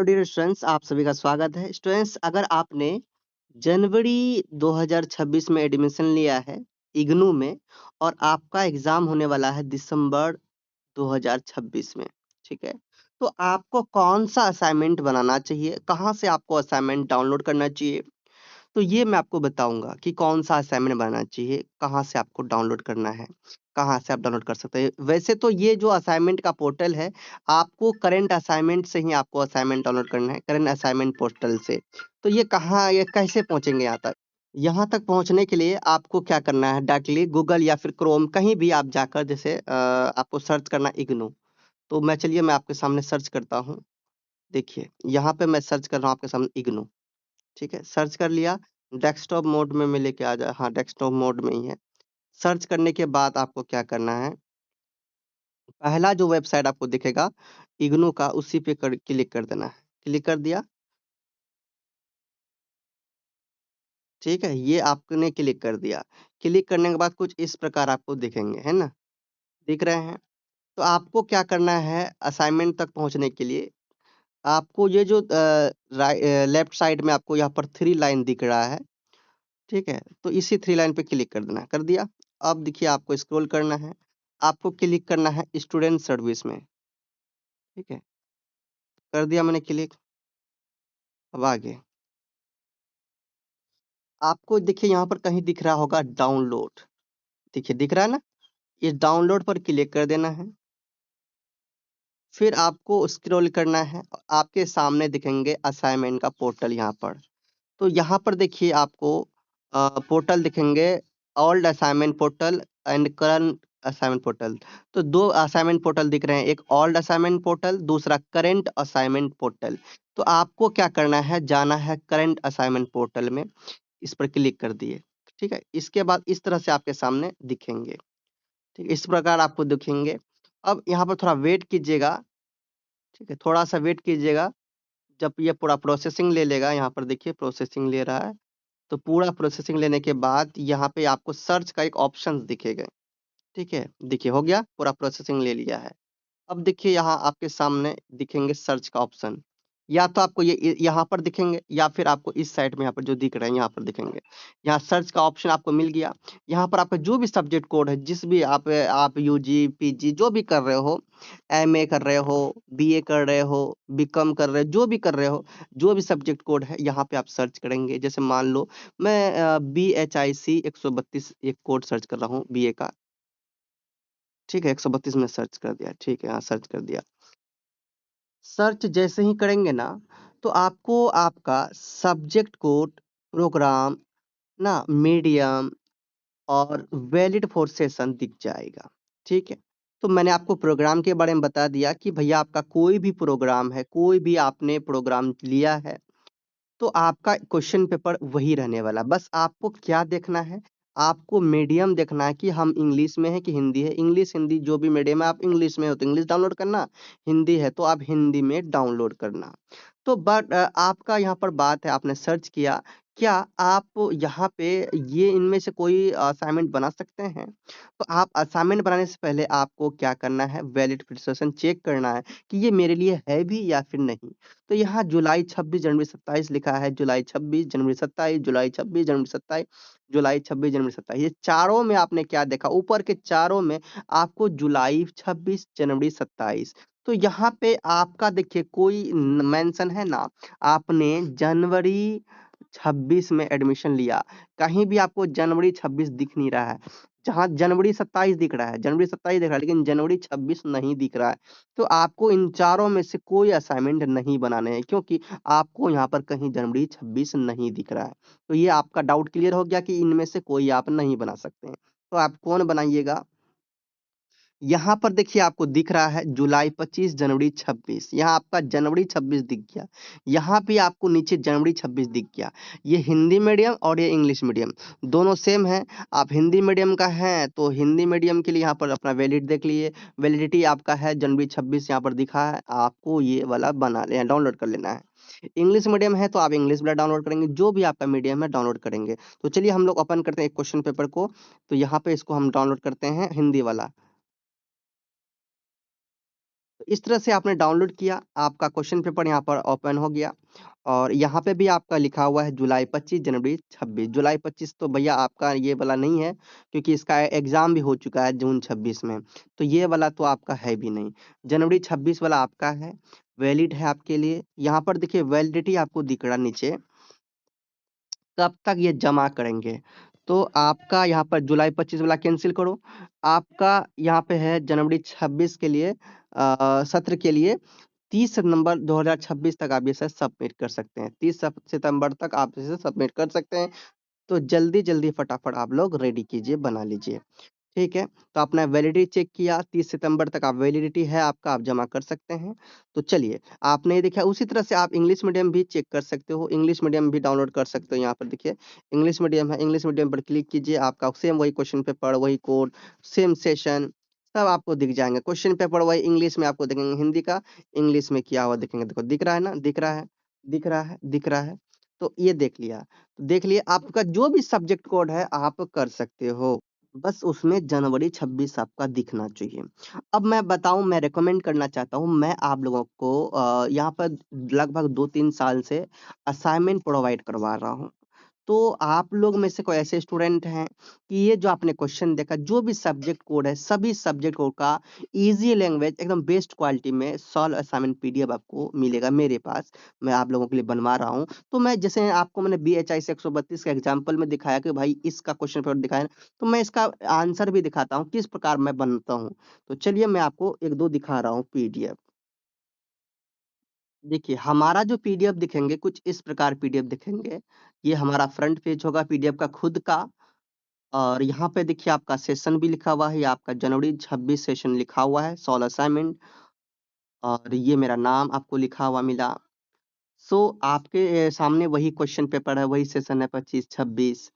Hello dear students, आप सभी का स्वागत है। स्टूडेंट्स, अगर आपने जनवरी 2026 में एडमिशन लिया है इग्नू में और आपका एग्जाम होने वाला है दिसंबर 2026 में, ठीक है, तो आपको कौन सा असाइनमेंट बनाना चाहिए, कहाँ से आपको असाइनमेंट डाउनलोड करना चाहिए, तो ये मैं आपको बताऊंगा कि कौन सा असाइनमेंट बनाना चाहिए, कहाँ से आपको डाउनलोड करना है, कहाँ से आप डाउनलोड कर सकते हैं। वैसे तो ये जो असाइनमेंट का पोर्टल है, आपको करंट असाइनमेंट से ही आपको असाइनमेंट डाउनलोड करना है, करंट असाइनमेंट पोर्टल से। तो ये कैसे पहुंचेंगे यहाँ तक? यहाँ तक पहुंचने के लिए आपको क्या करना है, डायरेक्टली गूगल या फिर क्रोम कहीं भी आप जाकर, जैसे आपको सर्च करना इग्नू। तो मैं आपके सामने सर्च करता हूँ। देखिए यहाँ पे मैं सर्च कर रहा हूँ आपके सामने इग्नू। ठीक है, सर्च कर लिया। डेस्कटॉप मोड में मैं लेके आ जा, हाँ डेस्कटॉप मोड में ही है। सर्च करने के बाद आपको क्या करना है, पहला जो वेबसाइट आपको दिखेगा इग्नू का, उसी पे क्लिक कर देना है। क्लिक कर दिया, ठीक है, ये आपने क्लिक कर दिया। क्लिक करने के बाद कुछ इस प्रकार आपको दिखेंगे, है ना, दिख रहे हैं। तो आपको क्या करना है, असाइनमेंट तक पहुंचने के लिए आपको ये जो लेफ्ट साइड में आपको यहाँ पर 3 लाइन दिख रहा है, ठीक है, तो इसी 3 लाइन पे क्लिक कर देना है। कर दिया। अब देखिए आपको स्क्रॉल करना है, आपको क्लिक करना है स्टूडेंट सर्विस में। ठीक है, कर दिया मैंने क्लिक। अब आगे आपको देखिए यहाँ पर कहीं दिख रहा होगा डाउनलोड, देखिए दिख रहा है ना, इस डाउनलोड पर क्लिक कर देना है। फिर आपको स्क्रॉल करना है, आपके सामने दिखेंगे असाइनमेंट का पोर्टल यहाँ पर। तो यहाँ पर देखिए आपको पोर्टल दिखेंगे, old assignment portal and current assignment portal. तो 2 असाइनमेंट पोर्टल दिख रहे हैं, एक ओल्ड असाइनमेंट पोर्टल, दूसरा करंट असाइनमेंट पोर्टल। तो आपको क्या करना है, जाना है करंट असाइनमेंट पोर्टल में, इस पर क्लिक कर दिए। ठीक है, इसके बाद इस तरह से आपके सामने दिखेंगे। ठीक है, इस प्रकार आपको दिखेंगे। अब यहाँ पर थोड़ा वेट कीजिएगा, ठीक है, थोड़ा सा वेट कीजिएगा। जब ये पूरा प्रोसेसिंग ले लेगा, यहाँ पर देखिए प्रोसेसिंग ले रहा है। तो पूरा प्रोसेसिंग लेने के बाद यहाँ पे आपको सर्च का एक ऑप्शन दिखेगा। ठीक है, देखिए हो गया, पूरा प्रोसेसिंग ले लिया है। अब देखिए यहाँ आपके सामने दिखेंगे सर्च का ऑप्शन, या तो आपको ये यहाँ पर दिखेंगे या फिर आपको इस साइड में यहाँ पर जो दिख रहे हैं यहाँ पर दिखेंगे। यहाँ सर्च का ऑप्शन आपको मिल गया। यहाँ पर आपका जो भी सब्जेक्ट कोड है, जिस भी आप यूजी पीजी जो भी कर रहे हो, एमए कर रहे हो, बीए कर रहे हो, बीकॉम कर रहे हो, जो भी कर रहे हो, जो भी सब्जेक्ट कोड है यहाँ पे आप सर्च करेंगे। जैसे मान लो मैं BHIC 132 एक कोड सर्च कर रहा हूँ बीए का। ठीक है, 132 में सर्च कर दिया। ठीक है, हाँ सर्च कर दिया। सर्च जैसे ही करेंगे ना, तो आपको आपका सब्जेक्ट कोड, प्रोग्राम ना, मीडियम और वैलिड फॉर सेशन दिख जाएगा। ठीक है, तो मैंने आपको प्रोग्राम के बारे में बता दिया कि भैया आपका कोई भी प्रोग्राम है, कोई भी आपने प्रोग्राम लिया है, तो आपका क्वेश्चन पेपर वही रहने वाला। बस आपको क्या देखना है, आपको मीडियम देखना है कि हम इंग्लिश में है कि हिंदी है। इंग्लिश हिंदी जो भी मीडियम है, आप इंग्लिश में हो तो इंग्लिश डाउनलोड करना, हिंदी है तो आप हिंदी में डाउनलोड करना। तो बट आपका यहाँ पर बात है, आपने सर्च किया, क्या आप यहाँ पे ये इनमें से कोई असाइनमेंट बना सकते हैं? तो आप असाइनमेंट बनाने से पहले आपको क्या करना है, वैलिडिफिकेशन चेक करना है कि ये मेरे लिए है भी या फिर नहीं। तो यहाँ जुलाई 26 जनवरी 27 लिखा है, जुलाई 26 जनवरी 27, जुलाई 26 जनवरी 27, जुलाई 26 जनवरी 27। ये चारों में आपने क्या देखा, ऊपर के चारों में आपको जुलाई 26 जनवरी 27। तो यहाँ पे आपका देखिए कोई मेंशन है ना, आपने जनवरी 26 में एडमिशन लिया, कहीं भी आपको जनवरी 26 दिख नहीं रहा है। जहाँ जनवरी 27 दिख रहा है, जनवरी 27 दिख रहा है, लेकिन जनवरी 26 नहीं दिख रहा है। तो आपको इन चारों में से कोई असाइनमेंट नहीं बनाने हैं, क्योंकि आपको यहाँ पर कहीं जनवरी 26 नहीं दिख रहा है। तो ये आपका डाउट क्लियर हो गया कि इनमें से कोई आप नहीं बना सकते हैं। तो आप कौन बनाइएगा, यहाँ पर देखिए आपको दिख रहा है जुलाई 25 जनवरी 26, यहाँ आपका जनवरी 26 दिख गया। यहाँ भी आपको नीचे जनवरी 26 दिख गया। ये हिंदी मीडियम और ये इंग्लिश मीडियम दोनों सेम है। आप हिंदी मीडियम का हैं तो हिंदी मीडियम के लिए यहाँ पर अपना वैलिड देख लिए, वैलिडिटी आपका है जनवरी 26 यहाँ पर दिखा है, आपको ये वाला बना लेना, डाउनलोड कर लेना है। इंग्लिश मीडियम है तो आप इंग्लिश वाला डाउनलोड करेंगे, जो भी आपका मीडियम है डाउनलोड करेंगे। तो चलिए हम लोग ओपन करते हैं एक क्वेश्चन पेपर को। तो यहाँ पे इसको हम डाउनलोड करते हैं हिंदी वाला। तो इस तरह से आपने डाउनलोड किया, आपका क्वेश्चन पेपर यहाँ पर ओपन हो गया और यहाँ पे भी आपका लिखा हुआ है जुलाई 25 जनवरी 26। जुलाई 25 तो भैया आपका ये वाला नहीं है, क्योंकि इसका एग्जाम भी हो चुका है जून 26 में, तो ये वाला तो आपका है भी नहीं। जनवरी 26 वाला आपका है, वैलिड है आपके लिए। यहाँ पर देखिए वैलिडिटी आपको दिख रहा नीचे, कब तक ये जमा करेंगे। तो आपका यहाँ पर जुलाई 25 वाला कैंसिल करो, आपका यहाँ पे है जनवरी 26 के लिए सत्र के लिए 30 सितंबर 2026 तक आप इसे सबमिट कर सकते हैं। 30 सितंबर तक आप इसे सबमिट कर सकते हैं। तो जल्दी-जल्दी फटाफट आप लोग रेडी कीजिए, बना लीजिए। ठीक है, तो आपने वैलिडिटी चेक किया, 30 सितंबर तक आप वैलिडिटी है आपका, आप जमा कर सकते हैं। तो चलिए, आपने ये देखा, उसी तरह से आप इंग्लिश मीडियम भी चेक कर सकते हो, इंग्लिश मीडियम भी डाउनलोड कर सकते हो। यहाँ पर देखिए इंग्लिश मीडियम है, इंग्लिश मीडियम पर क्लिक कीजिए, आपका सेम वही क्वेश्चन पेपर, वही कोड, सेम सेशन सब आपको दिख जाएँगे। क्वेश्चन पेपर वही इंग्लिश में आपको दिखेंगे, हिंदी का इंग्लिश में किया हुआ दिखेंगे। देखो दिख रहा है ना? दिख रहा है, दिख रहा है, दिख रहा है। तो ये देख लिया, देख लिए आपका जो भी सब्जेक्ट कोड है आप कर सकते हो। बस उसमें जनवरी 26 आपका दिखना चाहिए। अब मैं बताऊँ, मैं रिकमेंड करना चाहता हूँ, मैं आप लोगों को यहाँ पर लगभग 2-3 साल से असाइनमेंट प्रोवाइड करवा रहा हूँ। तो आप लोग में से कोई ऐसे स्टूडेंट हैं कि ये जो आपने क्वेश्चन देखा, जो भी सब्जेक्ट कोड है, सभी सब्जेक्ट कोड का ईज़ी लैंग्वेज एकदम बेस्ट क्वालिटी में सॉल्व असाइनमेंट पीडीएफ आपको मिलेगा मेरे पास। मैं आप लोगों के लिए बनवा रहा हूँ। तो मैं जैसे आपको मैंने बीएचआईएस 132 का एग्जांपल में दिखाया कि भाई इसका क्वेश्चन पेपर दिखाया ना, तो मैं इसका आंसर भी दिखाता हूँ, किस प्रकार मैं बनता हूँ। तो चलिए मैं आपको 1-2 दिखा रहा हूँ पीडीएफ। देखिए, हमारा जो पीडीएफ दिखेंगे कुछ इस प्रकार पीडीएफ दिखेंगे। ये हमारा फ्रंट पेज होगा पीडीएफ का खुद का, और यहाँ पे देखिए आपका सेशन भी लिखा हुआ है, ये आपका जनवरी 26 सेशन लिखा हुआ है, सॉल्व असाइनमेंट, और ये मेरा नाम आपको लिखा हुआ मिला। सो आपके सामने वही क्वेश्चन पेपर है, वही सेशन है 25-26।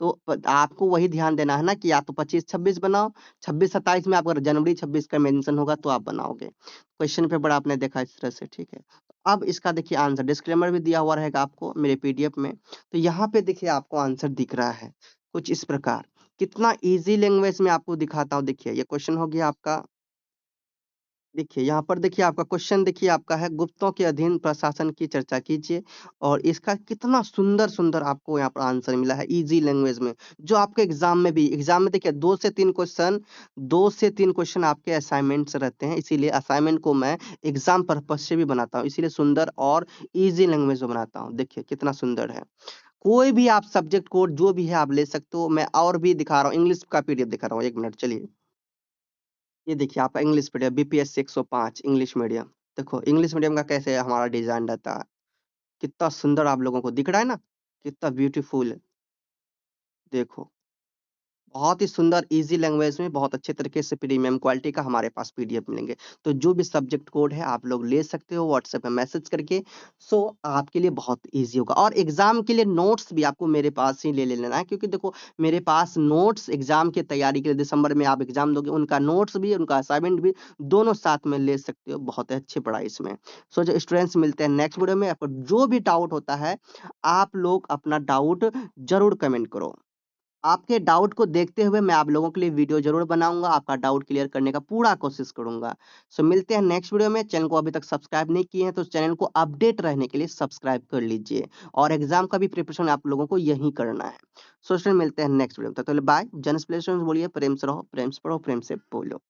तो आपको वही ध्यान देना है ना कि या तो 25-26 बनाओ, 26-27 में आपका जनवरी 26 का मेंशन होगा तो आप बनाओगे। क्वेश्चन पेपर आपने देखा इस तरह से, ठीक है। अब इसका देखिए आंसर डिस्क्लेमर भी दिया हुआ रहेगा आपको मेरे पीडीएफ में। तो यहाँ पे देखिए आपको आंसर दिख रहा है, कुछ इस प्रकार। कितना ईज़ी लैंग्वेज में आपको दिखाता हूँ, देखिए ये क्वेश्चन हो गया आपका। देखिए, यहाँ पर देखिए आपका क्वेश्चन देखिए आपका है, गुप्तों के अधीन प्रशासन की चर्चा कीजिए, और इसका कितना सुंदर-सुंदर आपको यहाँ पर आंसर मिला है ईज़ी लैंग्वेज में, जो आपके एग्ज़ाम में देखिए 2 से 3 क्वेश्चन आपके असाइनमेंट्स रहते हैं, इसीलिए असाइनमेंट को मैं एग्ज़ाम पर्पज़ से भी बनाता हूँ, इसीलिए सुंदर और ईज़ी लैंग्वेज में बनाता हूँ। देखिए कितना सुंदर है। कोई भी आप सब्जेक्ट कोड जो भी है आप ले सकते हो, मैं और भी दिखा रहा हूँ, इंग्लिश का पीडीएफ दिखा रहा हूँ, 1 मिनट चलिए। ये देखिए आपका English medium BPSC 105 English medium. देखो इंग्लिश मीडियम का कैसे हमारा डिज़ाइन रहता है। कितना सुंदर आप लोगों को दिख रहा है ना? कितना ब्यूटीफुल देखो। बहुत ही सुंदर ईज़ी लैंग्वेज में बहुत अच्छे तरीके से प्रीमियम क्वालिटी का हमारे पास पीडीएफ मिलेंगे। तो जो भी सब्जेक्ट कोड है आप लोग ले सकते हो व्हाट्सएप पे मैसेज करके। सो आपके लिए बहुत ईज़ी होगा, और एग्ज़ाम के लिए नोट्स भी आपको मेरे पास ही ले लेना है, क्योंकि देखो मेरे पास नोट्स एग्ज़ाम की तैयारी के लिए दिसंबर में आप एग्ज़ाम दोगे, उनका नोट्स भी, उनका असाइनमेंट भी दोनों साथ में ले सकते हो। बहुत अच्छी पढ़ाई इसमें। सो जो स्टूडेंट्स मिलते हैं नेक्स्ट वीडियो में, आपको जो भी डाउट होता है, आप लोग अपना डाउट ज़रूर कमेंट करो। आपके डाउट को देखते हुए मैं आप लोगों के लिए वीडियो ज़रूर बनाऊँगा, आपका डाउट क्लियर करने का पूरा कोशिश करूँगा। सो मिलते हैं नेक्स्ट वीडियो में। चैनल को अभी तक सब्सक्राइब नहीं किए हैं तो चैनल को अपडेट रहने के लिए सब्सक्राइब कर लीजिए, और एग्ज़ाम का भी प्रिपरेशन आप लोगों को यहीं करना है। सो स्टूडेंट मिलते हैं नेक्स्ट वीडियो में, तब तक के लिए बाय। जन स्प्लेशंस बोलिए, प्रेम से रहो, प्रेम से पढ़ो, प्रेम से बोलो।